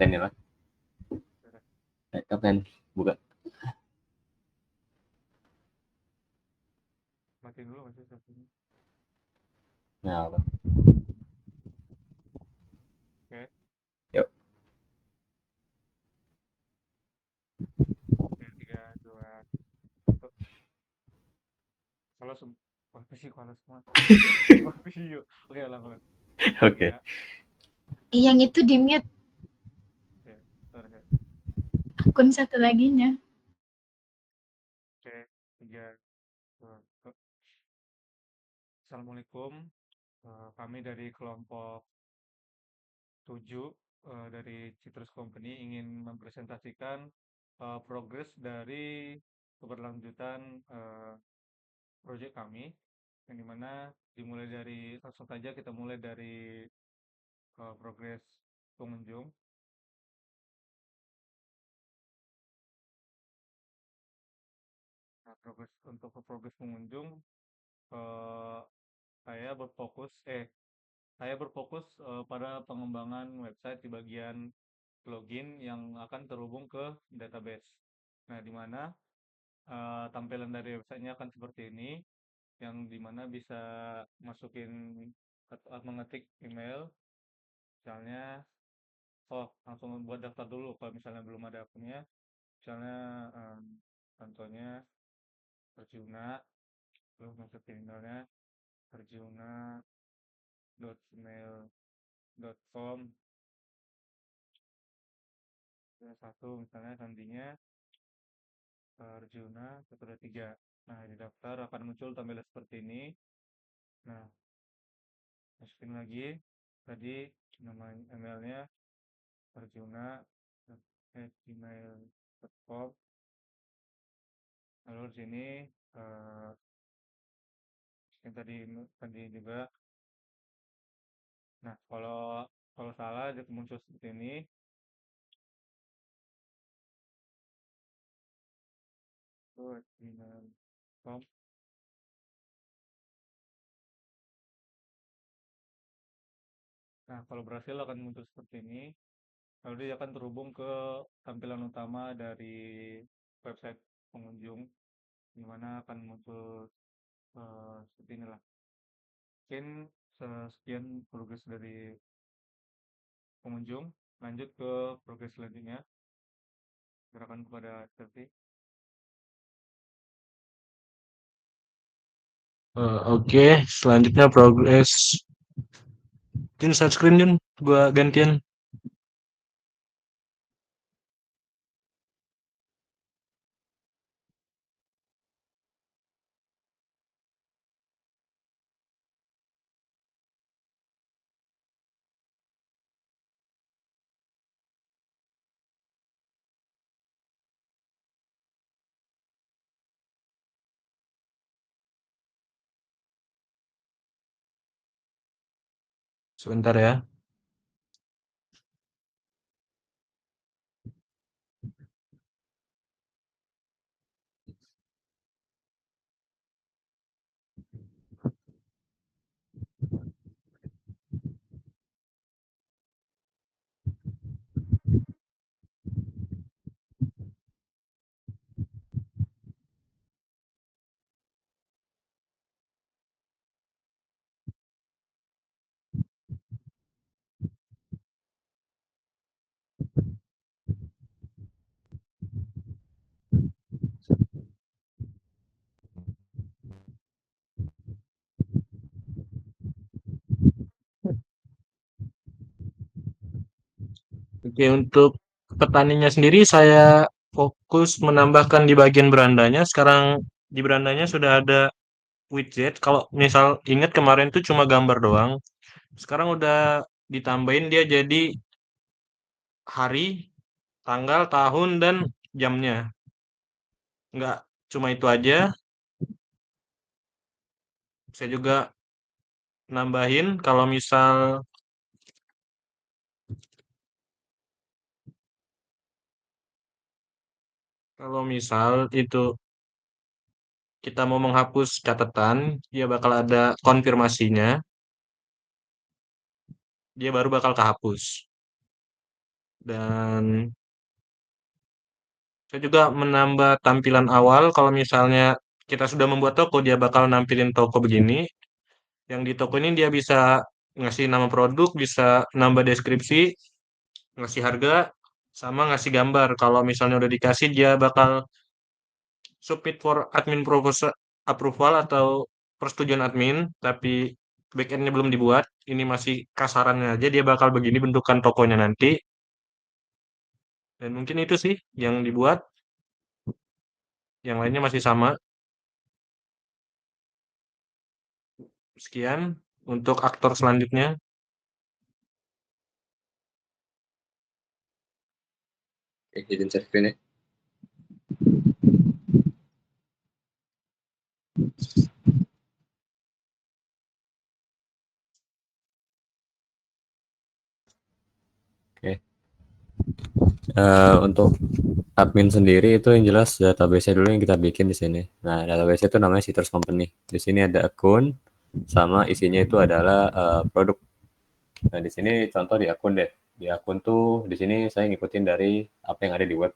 Pen ya, Mas? Pen, buka. Matiin dulu masih satunya. Nah, apa? Oke, Yuk. oke, 3, 2, 1. Halo semua. Apa sih halo semua? Apa sih yuk? Oke, ulang. Oke. 3, Yang itu di mute oke, bentar. akun satu laginya. Oke, 3, 2, 1. Assalamualaikum. Kami dari kelompok 7 dari Citrus Company ingin mempresentasikan progres dari keberlanjutan proyek kami, yang dimana dimulai dari langsung saja kita mulai dari progres pengunjung. Nah, untuk progres pengunjung, eh, saya berfokus pada pengembangan website di bagian login yang akan terhubung ke database. Nah, di mana tampilan dari websitenya akan seperti ini, yang dimana bisa masukin atau mengetik email, misalnya, langsung buat daftar dulu kalau misalnya belum ada akunnya, misalnya contohnya Perjuna, terus masukin emailnya perjuna.gmail.com, satu misalnya sandinya Perjuna 123. Nah, di daftar akan muncul tampilan seperti ini. Nah, masukin lagi tadi nama emailnya perjuna@gmail.com. Lalu di sini yang tadi juga. Nah, kalau kalau salah dia muncul seperti ini. Gmail.com. Nah, kalau berhasil akan muncul seperti ini. Lalu dia akan terhubung ke tampilan utama dari website pengunjung, di mana akan muncul seperti inilah. Mungkin sekian progres dari pengunjung. Lanjut ke progres selanjutnya. Gerakan kepada Selfie. Oke, selanjutnya progres. Jun, share screen Jun, gua gantian. Sebentar ya. Oke, untuk petaninya sendiri saya fokus menambahkan di bagian berandanya. Sekarang di berandanya sudah ada widget. Kalau misal ingat kemarin tuh cuma gambar doang. Sekarang udah ditambahin dia jadi hari, tanggal, tahun, dan jamnya. Nggak cuma itu aja, saya juga nambahin kalau misal itu kita mau menghapus catatan, dia bakal ada konfirmasinya, dia baru bakal kehapus. Dan saya juga menambah tampilan awal kalau misalnya kita sudah membuat toko, dia bakal nampilin toko begini. Yang di toko ini dia bisa ngasih nama produk, bisa nambah deskripsi, ngasih harga, sama ngasih gambar. Kalau misalnya udah dikasih, dia bakal submit for admin proposal approval atau persetujuan admin, tapi backendnya belum dibuat. Ini masih kasarannya aja, dia bakal begini bentukan tokonya nanti. Dan mungkin itu sih yang dibuat, yang lainnya masih sama. Sekian untuk aktor selanjutnya. Oke, hidden share screen ya. Oke. Untuk admin sendiri itu yang jelas database-nya dulu yang kita bikin di sini. Nah, database itu namanya Citrus Company. Di sini ada akun sama isinya itu adalah produk. Nah, di sini contoh di akun deh. Di akun tuh di sini saya ngikutin dari apa yang ada di web,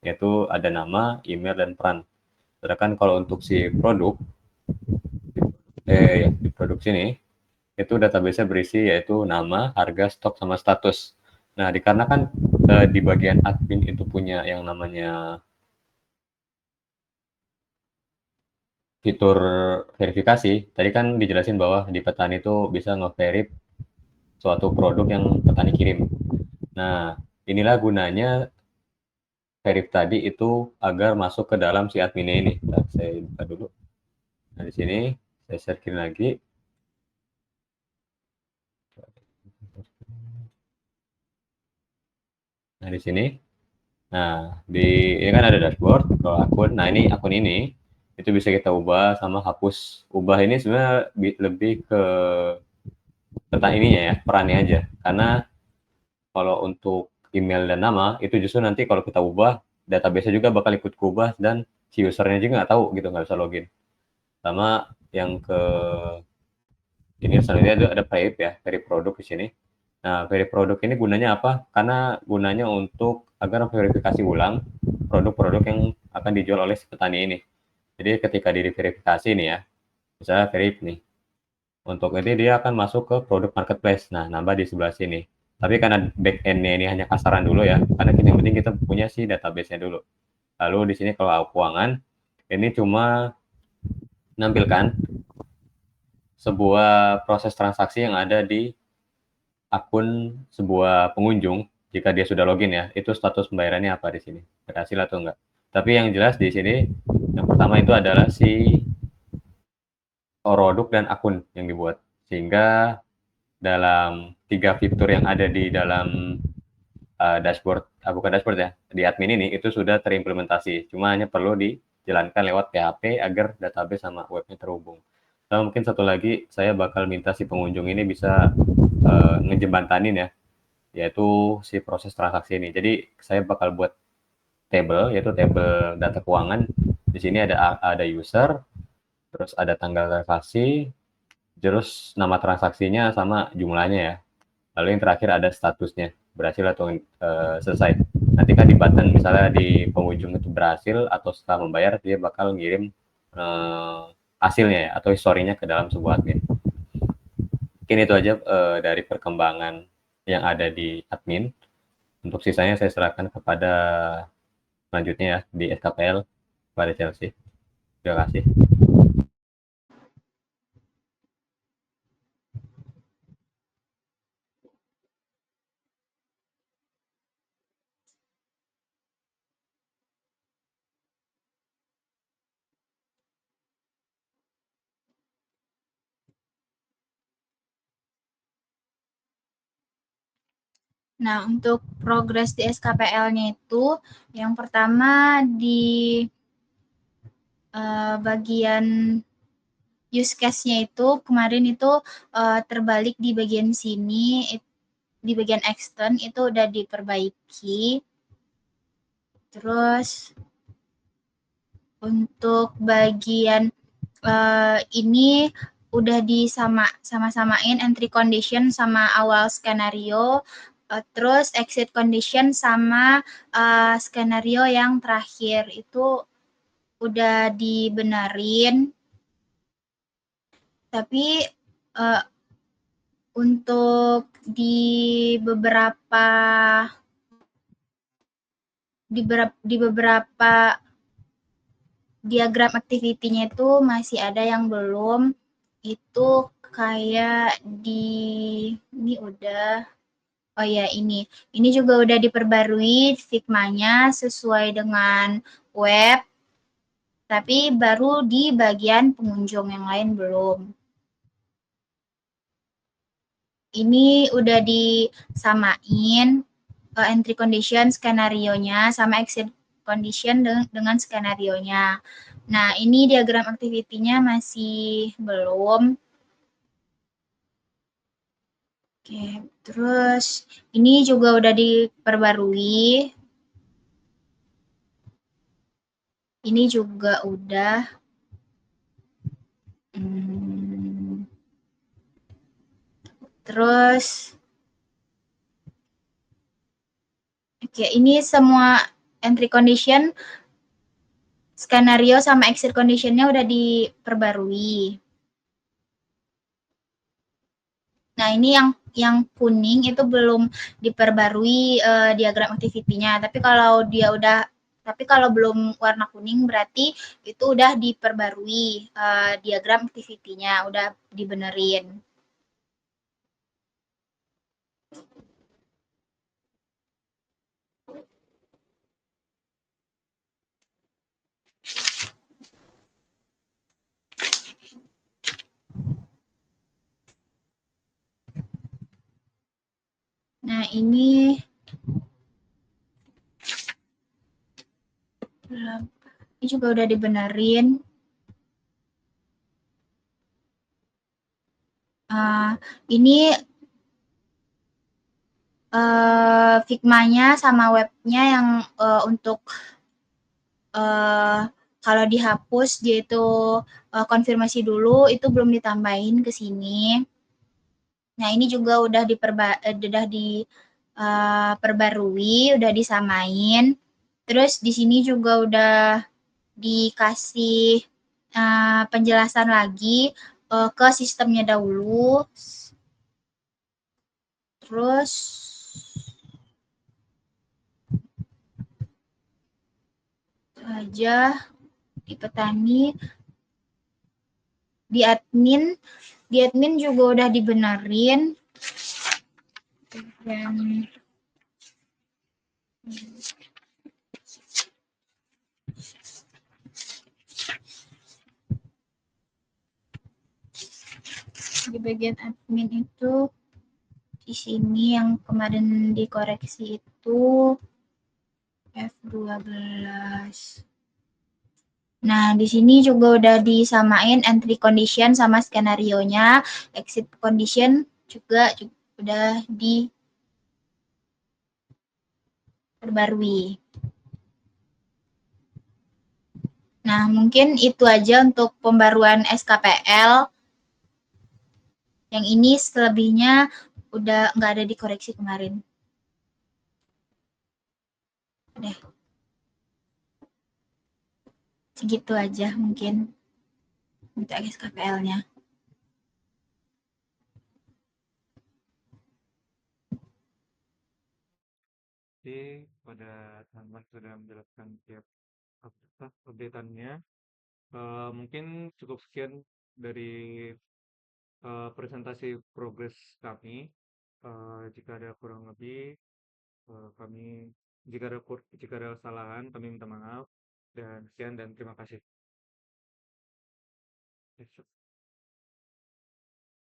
yaitu ada nama, email, dan peran. Sedangkan kalau untuk si produk, di produk sini itu database-nya berisi yaitu nama, harga, stok, sama status. Nah, dikarenakan di bagian admin itu punya yang namanya fitur verifikasi, tadi kan dijelasin bahwa di petani itu bisa nge-verif suatu produk yang petani kirim. Nah, inilah gunanya verif tadi itu agar masuk ke dalam si adminnya ini. Nah, saya buka dulu. Nah, di sini saya share screen lagi. Nah, di sini. Nah, ini kan ada dashboard kalau akun. Nah, ini akun ini itu bisa kita ubah sama hapus. Ubah ini sebenarnya lebih ke tentang ininya ya, perannya aja. Karena kalau untuk email dan nama itu justru nanti kalau kita ubah database juga bakal ikut kubah dan si usernya juga nggak tahu gitu, nggak bisa login. Sama yang ke ini selanjutnya ada verif ya, verif produk di sini. Nah, verif produk ini gunanya apa? Karena gunanya untuk agar verifikasi ulang produk-produk yang akan dijual oleh si petani ini. Jadi ketika diverifikasi nih ya, misalnya verif nih, untuk ini dia akan masuk ke produk marketplace. Nah, nambah di sebelah sini. Tapi karena back end-nya ini hanya kasaran dulu ya, karena yang penting kita punya si database-nya dulu. Lalu di sini kalau keuangan, ini cuma menampilkan sebuah proses transaksi yang ada di akun sebuah pengunjung jika dia sudah login ya, itu status pembayarannya apa di sini, berhasil atau enggak. Tapi yang jelas di sini yang pertama itu adalah si produk dan akun yang dibuat. Sehingga dalam 3 fitur yang ada di dalam dashboard, bukan dashboard ya, di admin ini itu sudah terimplementasi. Cuma hanya perlu dijalankan lewat PHP agar database sama webnya terhubung. Nah, mungkin satu lagi saya bakal minta si pengunjung ini bisa ngejembantanin ya, yaitu si proses transaksi ini. Jadi saya bakal buat table, yaitu table data keuangan. Di sini ada user, terus ada tanggal transaksi, terus nama transaksinya sama jumlahnya ya. Lalu yang terakhir ada statusnya, berhasil atau selesai. Nanti kan di button misalnya di penghujung itu berhasil atau setelah membayar, dia bakal ngirim hasilnya ya, atau historinya ke dalam sebuah admin. Mungkin itu aja dari perkembangan yang ada di admin. Untuk sisanya saya serahkan kepada selanjutnya ya di SKPL pada Chelsea. Terima kasih. Nah, untuk progres di SKPL-nya itu, yang pertama di bagian use case-nya itu kemarin itu terbalik di bagian sini, di bagian extend itu udah diperbaiki. Terus untuk bagian ini udah sama-samain entry condition sama awal skenario. terus exit condition sama skenario yang terakhir itu udah dibenerin, tapi untuk di beberapa diagram activity-nya itu masih ada yang belum. Itu kayak ini udah, oh ya ini juga udah diperbarui Figma-nya sesuai dengan web, tapi baru di bagian pengunjung, yang lain belum. Ini udah disamain entry condition skenario-nya sama exit condition dengan skenario-nya. Nah, ini diagram activity-nya masih belum. Oke, terus ini juga udah diperbarui. Ini juga udah. Terus, oke, ini semua entry condition, skenario sama exit condition-nya udah diperbarui. Nah, ini yang kuning itu belum diperbarui diagram activity-nya. Tapi kalau belum warna kuning berarti itu udah diperbarui diagram activity-nya, udah dibenerin. Nah, ini juga udah dibenerin. Ini Figma-nya sama webnya yang untuk kalau dihapus dia itu konfirmasi dulu, itu belum ditambahin ke sini. Nah, ini juga udah diperbarui, udah disamain. Terus di sini juga udah dikasih penjelasan lagi ke sistemnya dahulu. Terus aja di petani, di admin juga udah dibenerin. Dan di bagian admin itu di sini yang kemarin dikoreksi itu F12. Nah, di sini juga udah disamain entry condition sama skenario-nya, exit condition juga udah diperbarui. Nah, mungkin itu aja untuk pembaruan SKPL. Yang ini selebihnya udah nggak ada dikoreksi kemarin. Udah. Segitu aja mungkin untuk SKPL-nya. Oke, pada teman-teman sudah menjelaskan tiap update-annya. Mungkin cukup sekian dari presentasi progres kami. Jika ada kurang lebih, jika ada kesalahan, kami minta maaf. Dan sekian dan terima kasih.